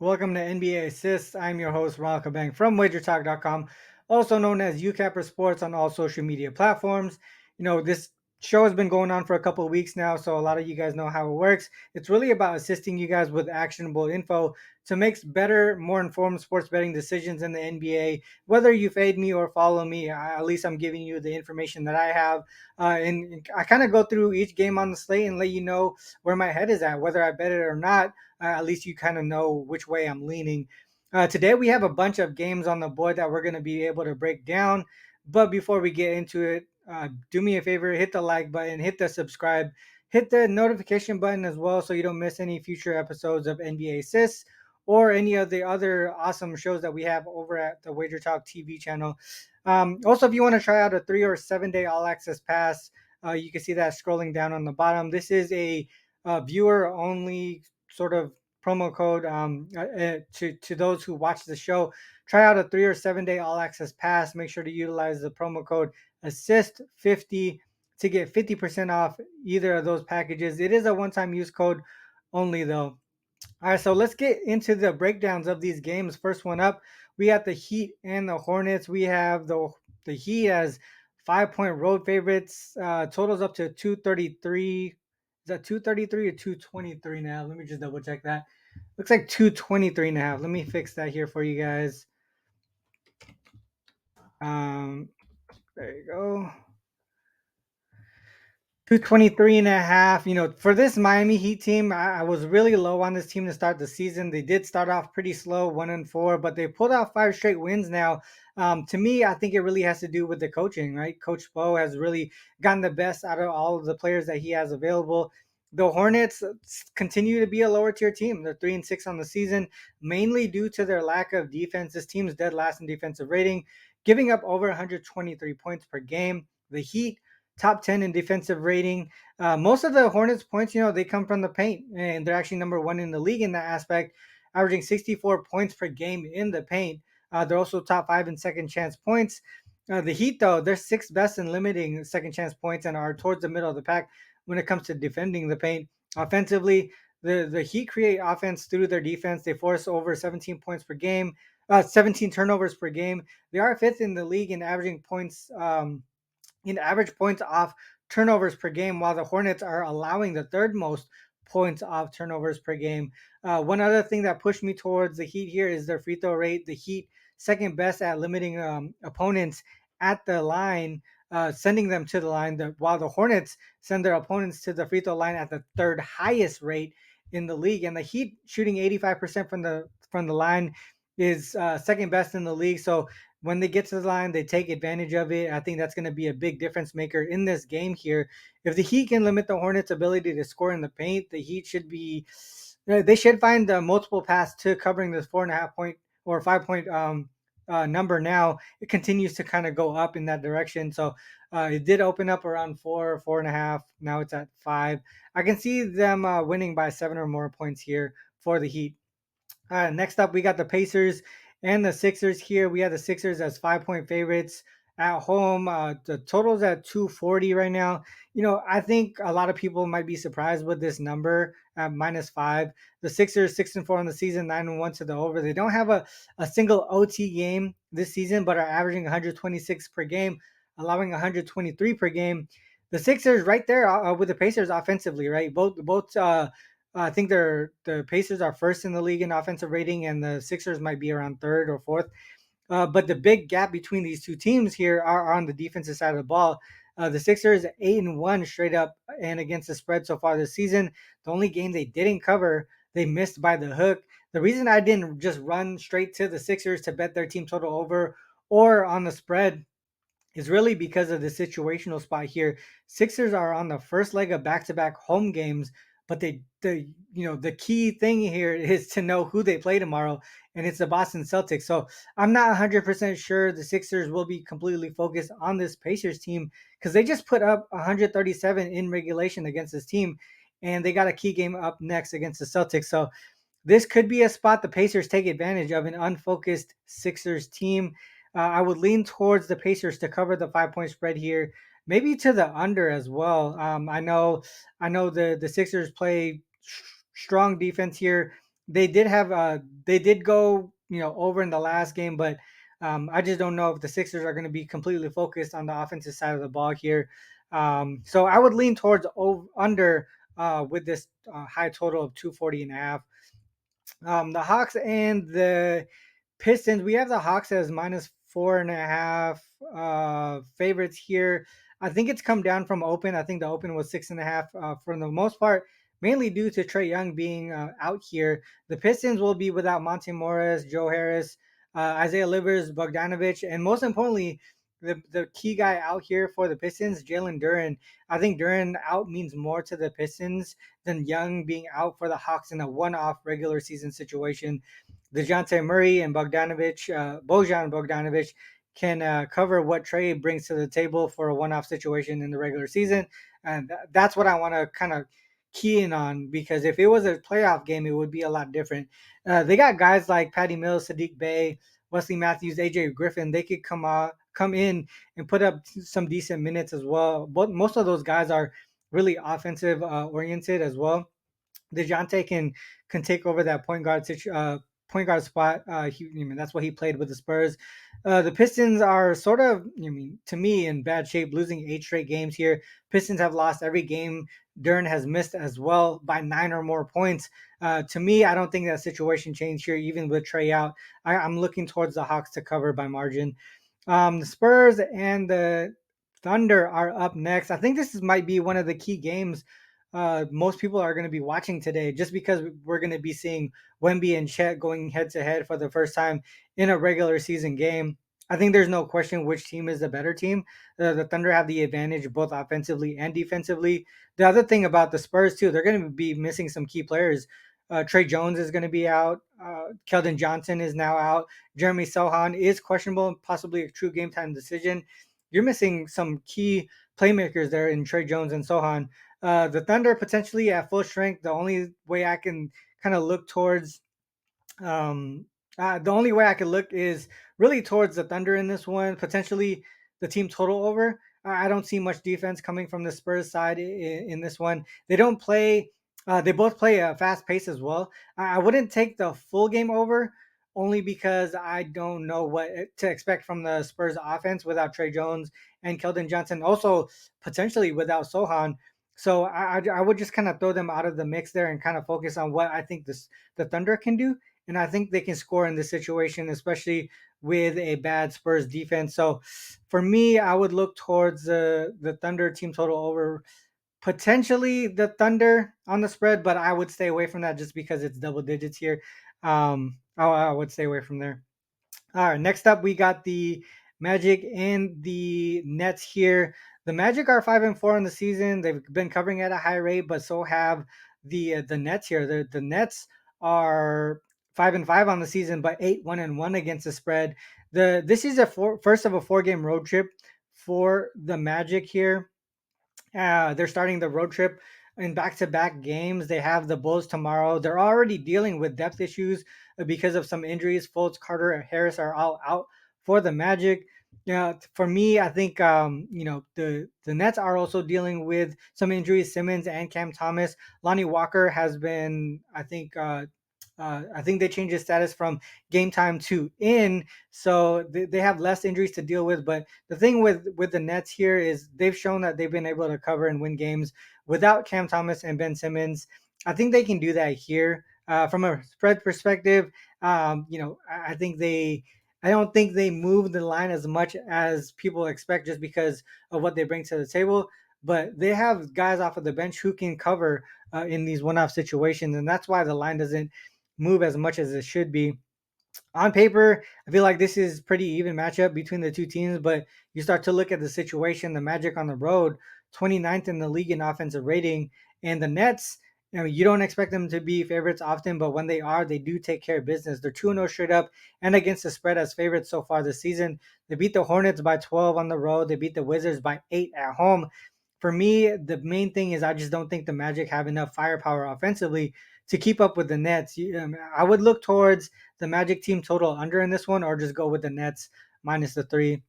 Welcome to NBA Assists. I'm your host, Ronald Cabang from WagerTalk.com, also known as UCapper Sports on all social media platforms. This show has been going on for a couple of weeks now, so a lot of you guys know how it works. It's really about assisting you guys with actionable info to make better, more informed sports betting decisions in the NBA. Whether you fade me or follow me, at least I'm giving you the information that I have. And I kind of go through each game on the slate and let you know where my head is at, whether I bet it or not. At least you kind of know which way I'm leaning. Today we have a bunch of games on the board that we're going to be able to break down. But before we get into it, do me a favor, hit the like button, hit the subscribe, hit the notification button as well so you don't miss any future episodes of NBA Assists or any of the other awesome shows that we have over at the Wager Talk TV channel. Also, if you want to try out a 3 or 7 day all access pass, you can see that scrolling down on the bottom. This is a viewer only sort of promo code to those who watch the show. Try out a 3 or 7 day all access pass. Make sure to utilize the promo code assist50 to get 50% off either of those packages. It is a one-time use code only though. All right, so let's get into the breakdowns of these games. First one up, we got the Heat and the Hornets. We have the Heat as 5 point road favorites. Totals up to 233. Is that 233 or 223 now? Let me just double check that. Looks like 223 and a half. Let me fix that here for you guys. Um, there you go. 223 and a half. For this Miami Heat team, I was really low on this team to start the season. They did start off pretty slow, 1-4, but they pulled out 5 straight wins now. To me, I think it really has to do with the coaching, right? Coach Bo has really gotten the best out of all of the players that he has available. The Hornets continue to be a lower tier team. They're 3-6 on the season, mainly due to their lack of defense. This team's dead last in defensive rating, giving up over 123 points per game. The Heat top 10 in defensive rating. Most of the Hornets points, they come from the paint, and they're actually number one in the league in that aspect, averaging 64 points per game in the paint. They're also top 5 in second chance points. The Heat, though, they're sixth best in limiting second chance points and are towards the middle of the pack when it comes to defending the paint. Offensively, the Heat create offense through their defense. They force over 17 points per game, 17 turnovers per game. They are fifth in the league in averaging points. In average points off turnovers per game, while the Hornets are allowing the third most points off turnovers per game. One other thing that pushed me towards the Heat here is their free throw rate. The Heat second best at limiting opponents at the line, sending them to the line, while the Hornets send their opponents to the free throw line at the third highest rate in the league. And the Heat shooting 85% from the line is second best in the league. So when they get to the line, they take advantage of it. I think that's going to be a big difference maker in this game here. If the Heat can limit the Hornets' ability to score in the paint, the Heat should be, they should find multiple paths to covering this 4.5 point or 5 point number. Now it continues to kind of go up in that direction. So it did open up around 4.5. Now it's at 5. I can see them winning by 7 or more points here for the Heat. Next up, we got the Pacers and the Sixers here. We have the Sixers as 5 point favorites at home. The total's at 240 right now. I think a lot of people might be surprised with this number at -5. The Sixers 6-4 on the season, 9-1 to the over. They don't have a single OT game this season, but are averaging 126 per game, allowing 123 per game. The Sixers right there with the Pacers offensively, right? Both I think the Pacers are first in the league in offensive rating, and the Sixers might be around third or fourth. But the big gap between these two teams here are on the defensive side of the ball. The Sixers 8-1 straight up and against the spread so far this season. The only game they didn't cover, they missed by the hook. The reason I didn't just run straight to the Sixers to bet their team total over or on the spread is really because of the situational spot here. Sixers are on the first leg of back-to-back home games, but the key thing here is to know who they play tomorrow, and it's the Boston Celtics. So I'm not 100% sure the Sixers will be completely focused on this Pacers team because they just put up 137 in regulation against this team, and they got a key game up next against the Celtics. So this could be a spot the Pacers take advantage of an unfocused Sixers team. I would lean towards the Pacers to cover the 5 point spread here, maybe to the under as well. I know the Sixers play strong defense here. they did have they did go over in the last game, but I just don't know if the Sixers are going to be completely focused on the offensive side of the ball here. So I would lean towards under with this high total of 240.5. The Hawks and the Pistons, we have the Hawks as -4.5 favorites here. I think it's come down from open. I think the open was 6.5 for the most part, mainly due to Trey Young being out here. The Pistons will be without Monte Morris, Joe Harris, Isaiah Livers, Bogdanovich, and most importantly, the key guy out here for the Pistons, Jalen Duren. I think Duren out means more to the Pistons than Young being out for the Hawks in a one-off regular season situation. DeJounte Murray and Bojan Bogdanovich can cover what Trey brings to the table for a one-off situation in the regular season, and that's what I want to kind of key in on, because if it was a playoff game, it would be a lot different. They got guys like Patty Mills, Sadiq Bey, Wesley Matthews, AJ Griffin. They could come in and put up some decent minutes as well. But most of those guys are really offensive oriented as well. Dejounte can take over that point guard spot. That's what he played with the Spurs. The Pistons are sort of, to me, in bad shape, losing 8 straight games here. Pistons have lost every game. Dern has missed as well by 9 or more points. To me, I don't think that situation changed here, even with Trey out. I'm looking towards the Hawks to cover by margin. The Spurs and the Thunder are up next. I think might be one of the key games most people are going to be watching today, just because we're going to be seeing Wemby and Chet going head to head for the first time in a regular season game. I think there's no question which team is the better team. The Thunder have the advantage both offensively and defensively. The other thing about the Spurs, too, they're going to be missing some key players. Trey Jones is going to be out. Keldon Johnson is now out. Jeremy Sohan is questionable, possibly a true game time decision. You're missing some key playmakers there in Trey Jones and Sohan. The Thunder potentially at full strength. The only way I can kind of look towards um, the only way I could look is really towards the Thunder in this one, potentially the team total over. I don't see much defense coming from the Spurs side in this one. They don't play. They both play a fast pace as well. I wouldn't take the full game over, only because I don't know what to expect from the Spurs offense without Trey Jones and Keldon Johnson. Also, potentially without Sohan. So I would just kind of throw them out of the mix there and kind of focus on what I think the Thunder can do, and I think they can score in this situation, especially with a bad Spurs defense. So for me, I would look towards the Thunder team total over, potentially the Thunder on the spread, but I would stay away from that just because it's double digits here. I would stay away from there. All right, next up we got the Magic and the Nets here. The Magic are 5-4 in the season. They've been covering at a high rate, but so have the Nets here. The Nets are 5-5 on the season, but 8-1-1 against the spread. This is first of a 4 game road trip for the Magic here. They're starting the road trip in back-to-back games. They have the Bulls tomorrow. They're already dealing with depth issues because of some injuries. Fultz, Carter, and Harris are all out for the Magic. Yeah, for me, I think the Nets are also dealing with some injuries. Simmons and Cam Thomas. Lonnie Walker has been, I think they changed his status from game time to in, so they have less injuries to deal with. But the thing with the Nets here is they've shown that they've been able to cover and win games without Cam Thomas and Ben Simmons. I think they can do that here. From a spread perspective, I think I don't think they move the line as much as people expect just because of what they bring to the table. But they have guys off of the bench who can cover in these one-off situations, and that's why the line doesn't move as much as it should be. On paper, I feel like this is pretty even matchup between the two teams, but you start to look at the situation, the Magic on the road, 29th in the league in offensive rating, and the Nets, you don't expect them to be favorites often, but when they are, they do take care of business. They're 2-0 straight up and against the spread as favorites so far this season. They beat the Hornets by 12 on the road. They beat the Wizards by 8 at home. For me, the main thing is I just don't think the Magic have enough firepower offensively to keep up with the Nets. I would look towards the Magic team total under in this one, or just go with the Nets minus the 3.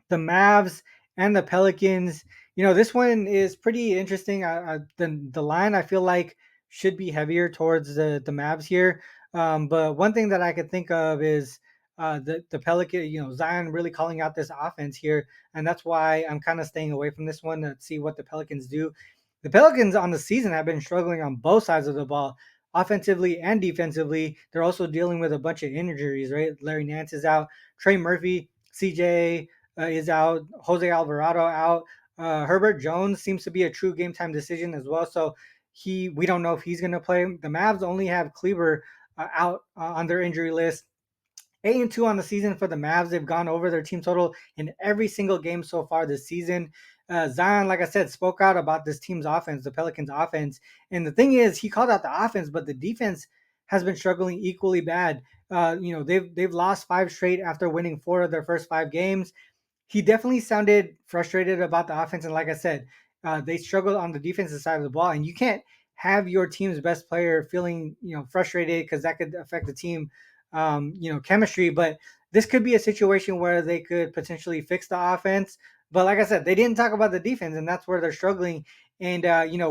The Mavs and the Pelicans. This one is pretty interesting. The line I feel like should be heavier towards the Mavs here. But one thing that I could think of is the Pelican, Zion really calling out this offense here, and that's why I'm kind of staying away from this one to see what the Pelicans do. The Pelicans on the season have been struggling on both sides of the ball, offensively and defensively. They're also dealing with a bunch of injuries, right? Larry Nance is out, Trey Murphy, CJ is out, Jose Alvarado out. Herbert Jones seems to be a true game time decision as well. So we don't know if he's going to play. The Mavs only have Kleber out on their injury list. 8-2 on the season for the Mavs. They've gone over their team total in every single game so far this season. Zion, like I said, spoke out about this team's offense, the Pelicans' offense. And the thing is, he called out the offense, but the defense has been struggling equally bad. They've lost 5 straight after winning 4 of their first 5 games. He definitely sounded frustrated about the offense. And like I said, they struggled on the defensive side of the ball. And you can't have your team's best player feeling, frustrated because that could affect the team, chemistry. But this could be a situation where they could potentially fix the offense. But like I said, they didn't talk about the defense, and that's where they're struggling. And,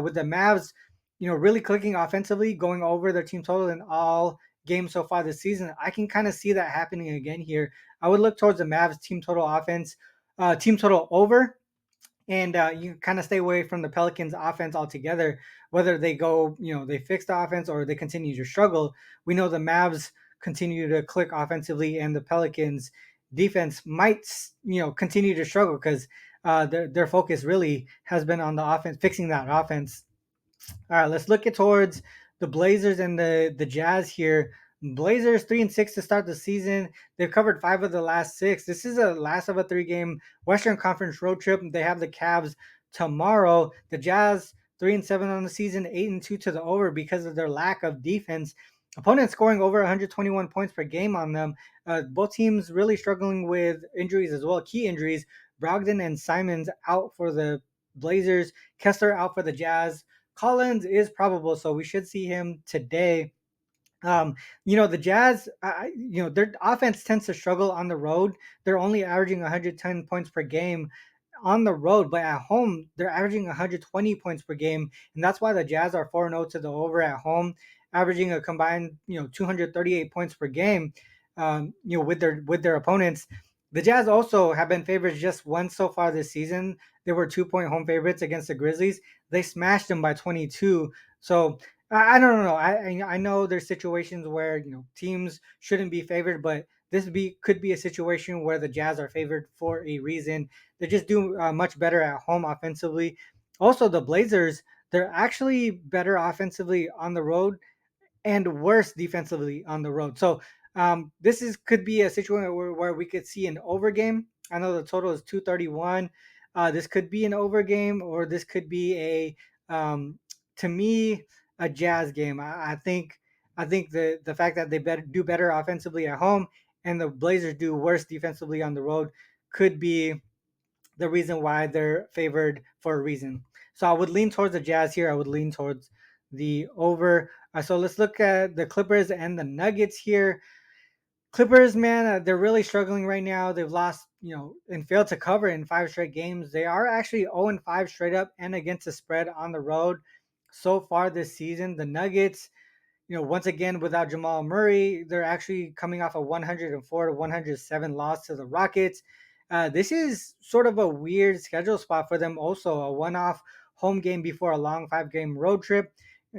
with the Mavs, really clicking offensively, going over their team total in all games so far this season, I can kind of see that happening again here. I would look towards the Mavs team total offense, team total over, and you kind of stay away from the Pelicans offense altogether. Whether they go, they fix the offense or they continue to struggle. We know the Mavs continue to click offensively, and the Pelicans defense might, continue to struggle because their focus really has been on the offense, fixing that offense. All right, let's look at towards the Blazers and the Jazz here. Blazers 3-6 to start the season. They've covered 5 of the last 6. This is a last of a 3-game Western Conference road trip. They have the Cavs tomorrow. The Jazz 3-7 on the season, 8-2 to the over because of their lack of defense. Opponents scoring over 121 points per game on them. Both teams really struggling with injuries as well, key injuries. Brogdon and Simons out for the Blazers. Kessler out for the Jazz. Collins is probable, so we should see him today. The Jazz, their offense tends to struggle on the road. They're only averaging 110 points per game on the road, but at home, they're averaging 120 points per game. And that's why the Jazz are 4-0 to the over at home, averaging a combined, 238 points per game, with their opponents. The Jazz also have been favorites just once so far this season. They were 2-point home favorites against the Grizzlies. They smashed them by 22. So I don't know. I know there's situations where teams shouldn't be favored, but could be a situation where the Jazz are favored for a reason. They just do much better at home offensively. Also, the Blazers, they're actually better offensively on the road and worse defensively on the road. So this could be a situation where we could see an over game. I know the total is 231. This could be an over game, or this could be to me, a Jazz game. I think the fact that they do better offensively at home and the Blazers do worse defensively on the road could be the reason why they're favored for a reason. So I would lean towards the Jazz here. I would lean towards the over. So let's look at the Clippers and the Nuggets here. Clippers, man, they're really struggling right now. They've lost, and failed to cover in 5 straight games. They are actually 0-5 straight up and against the spread on the road so far this season. The Nuggets, once again, without Jamal Murray, they're actually coming off a 104 to 107 loss to the Rockets. This is sort of a weird schedule spot for them. Also, a one-off home game before a long 5-game road trip.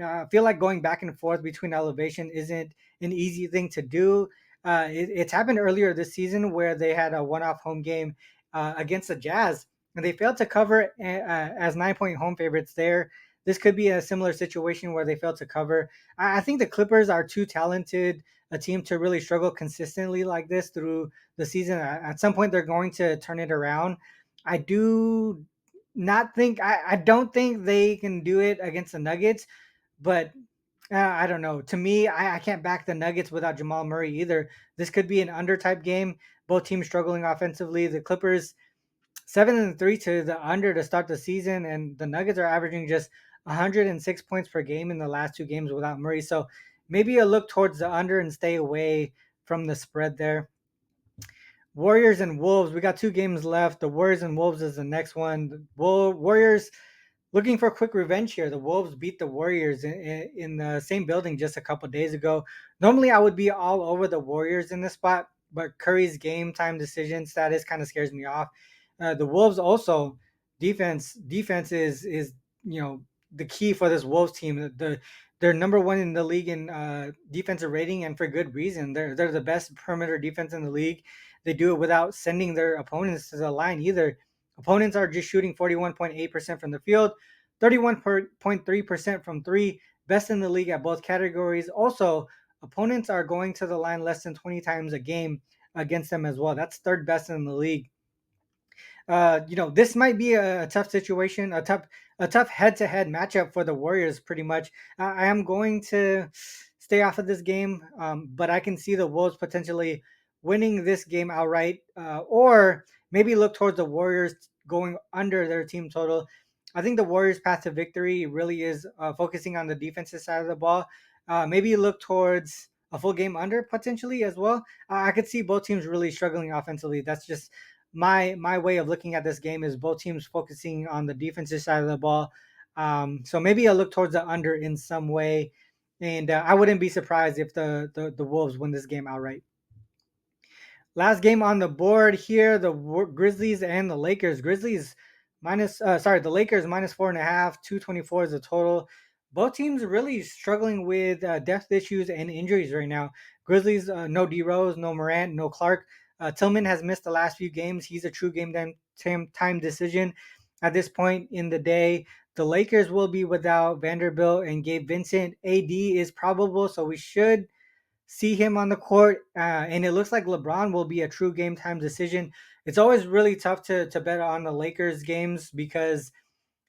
I feel like going back and forth between elevation isn't an easy thing to do. It's happened earlier this season where they had a one-off home game against the Jazz, and they failed to cover as 9-point home favorites there. This could be a similar situation where they failed to cover. I think the Clippers are too talented a team to really struggle consistently like this through the season. At some point, they're going to turn it around. I do not think I don't think they can do it against the Nuggets, but I don't know. To me, I can't back the Nuggets without Jamal Murray either. This could be an under type game. Both teams struggling offensively. The Clippers 7-3 to the under to start the season, and the Nuggets are averaging just 106 points per game in the last 2 games without Murray. So maybe a look towards the under and stay away from the spread there. Warriors and Wolves. We got 2 games left. The Warriors and Wolves is the next one. The Warriors, Looking for quick revenge here. The Wolves beat the Warriors in the same building just a couple days ago. Normally, I would be all over the Warriors in this spot, but Curry's game time decision status kind of scares me off. The Wolves also defense is the key for this Wolves team. They're number one in the league in defensive rating, and for good reason. They're the best perimeter defense in the league. They do it without sending their opponents to the line either. Opponents are just shooting 41.8% from the field, 31.3% from three, best in the league at both categories. Also, opponents are going to the line less than 20 times a game against them as well. That's third best in the league. This might be a tough situation, a tough head-to-head matchup for the Warriors. Pretty much, I am going to stay off of this game, but I can see the Wolves potentially winning this game outright, or maybe look towards the Warriors going under their team total. I think the Warriors' path to victory really is focusing on the defensive side of the ball. Maybe look towards a full game under potentially as well. I could see both teams really struggling offensively. That's just my way of looking at this game is both teams focusing on the defensive side of the ball. So maybe I'll look towards the under in some way, and I wouldn't be surprised if the Wolves win this game outright. Last game on the board here, the Grizzlies and the Lakers. The Lakers minus 4.5, 224 is the total. Both teams are really struggling with depth issues and injuries right now. Grizzlies, no D Rose, no Morant, no Clark. Tillman has missed the last few games. He's a true game time decision at this point in the day. The Lakers will be without Vanderbilt and Gabe Vincent. AD is probable, so we should see him on the court, and it looks like LeBron will be a true game time decision. It's always really tough to bet on the Lakers games because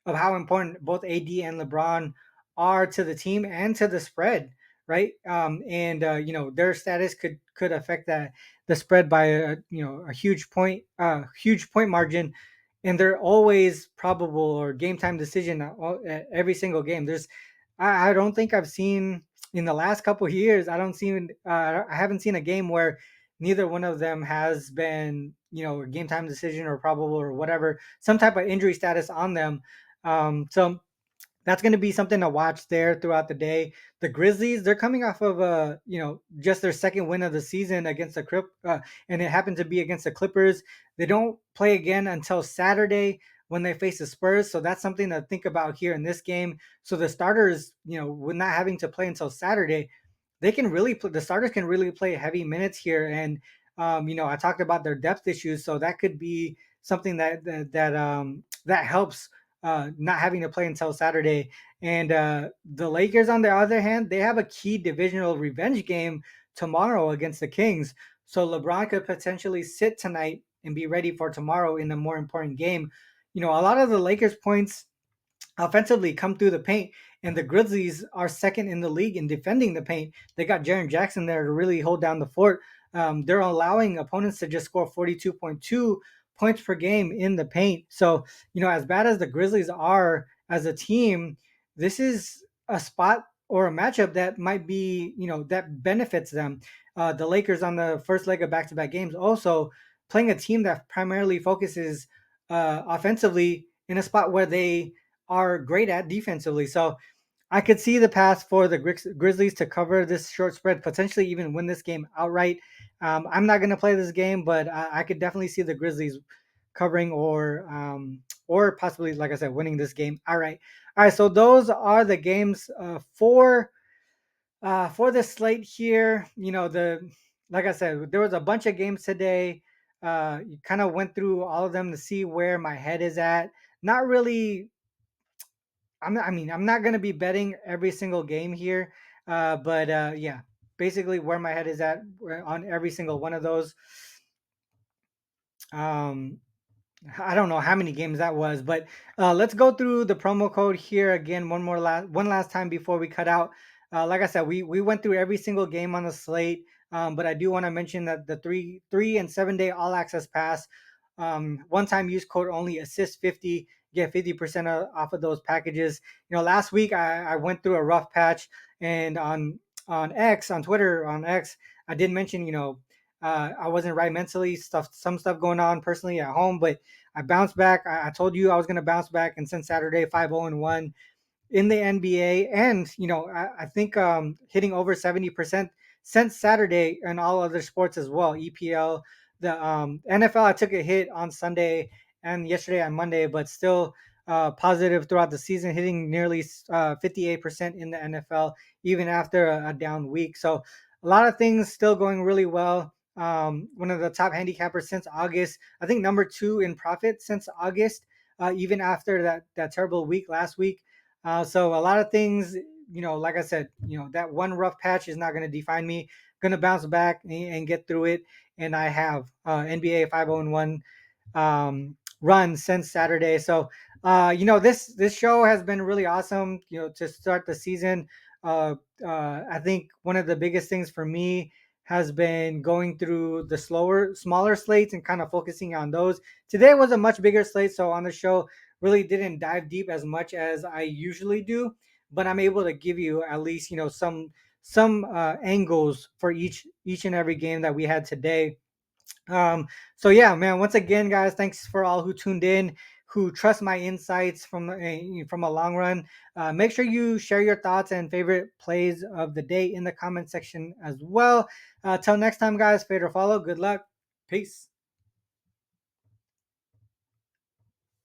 of how important both AD and LeBron are to the team and to the spread, right? And their status could affect the spread by a huge point margin, and they're always probable or game time decision at every single game. I don't think I've seen in the last couple of years. I haven't seen a game where neither one of them has been a game time decision or probable or whatever, some type of injury status on them. So that's going to be something to watch there throughout the day. The Grizzlies, they're coming off of just their second win of the season against and it happened to be against the Clippers. They don't play again until Saturday when they face the Spurs, so that's something to think about here in this game. So the starters, with not having to play until Saturday, the starters can really play heavy minutes here. And I talked about their depth issues, so that could be something that helps not having to play until Saturday. And the Lakers, on the other hand, they have a key divisional revenge game tomorrow against the Kings. So LeBron could potentially sit tonight and be ready for tomorrow in a more important game. A lot of the Lakers' points offensively come through the paint, and the Grizzlies are second in the league in defending the paint. They got Jaren Jackson there to really hold down the fort. They're allowing opponents to just score 42.2 points per game in the paint. So, as bad as the Grizzlies are as a team, this is a spot or a matchup that might be, that benefits them. The Lakers on the first leg of back-to-back games also playing a team that primarily focuses offensively in a spot where they are great at defensively. So I could see the path for the Grizzlies to cover this short spread, potentially even win this game outright. I'm not going to play this game, but I could definitely see the Grizzlies covering or possibly, like I said, winning this game outright. All right, so those are the games for the slate here. Like I said, there was a bunch of games today. You kind of went through all of them to see where my head is at. Not really. I'm not going to be betting every single game here, but yeah, basically where my head is at on every single one of those. Um, I don't know how many games that was, but let's go through the promo code here again one last time before we cut out. Like I said, we went through every single game on the slate, but I do want to mention that the 3 and 7 day all access pass, one time use code only, assist 50, get 50% off of those packages. Last week I went through a rough patch, and on Twitter, I did mention I wasn't right mentally, some stuff going on personally at home, but I bounced back. I told you I was going to bounce back, and since Saturday, 5-0-1 in the NBA, and I think hitting over 70% since Saturday, and all other sports as well. EPL, the NFL. I took a hit on Sunday and yesterday on Monday, but still positive throughout the season, hitting nearly 58% in the NFL, even after a down week. So a lot of things still going really well. One of the top handicappers since August. I think number two in profit since August, even after that terrible week last week. So a lot of things, like I said, that one rough patch is not going to define me. Going to bounce back and get through it. And I have NBA 5-0-1 run since Saturday. So, this show has been really awesome. To start the season. I think one of the biggest things for me has been going through the smaller slates and kind of focusing on those. Today was a much bigger slate, so on the show really didn't dive deep as much as I usually do. But I'm able to give you at least some angles for each and every game that we had today. So yeah, man. Once again, guys, thanks for all who tuned in, who trust my insights from a long run. Make sure you share your thoughts and favorite plays of the day in the comment section as well. Till next time, guys. Fade or follow. Good luck. Peace.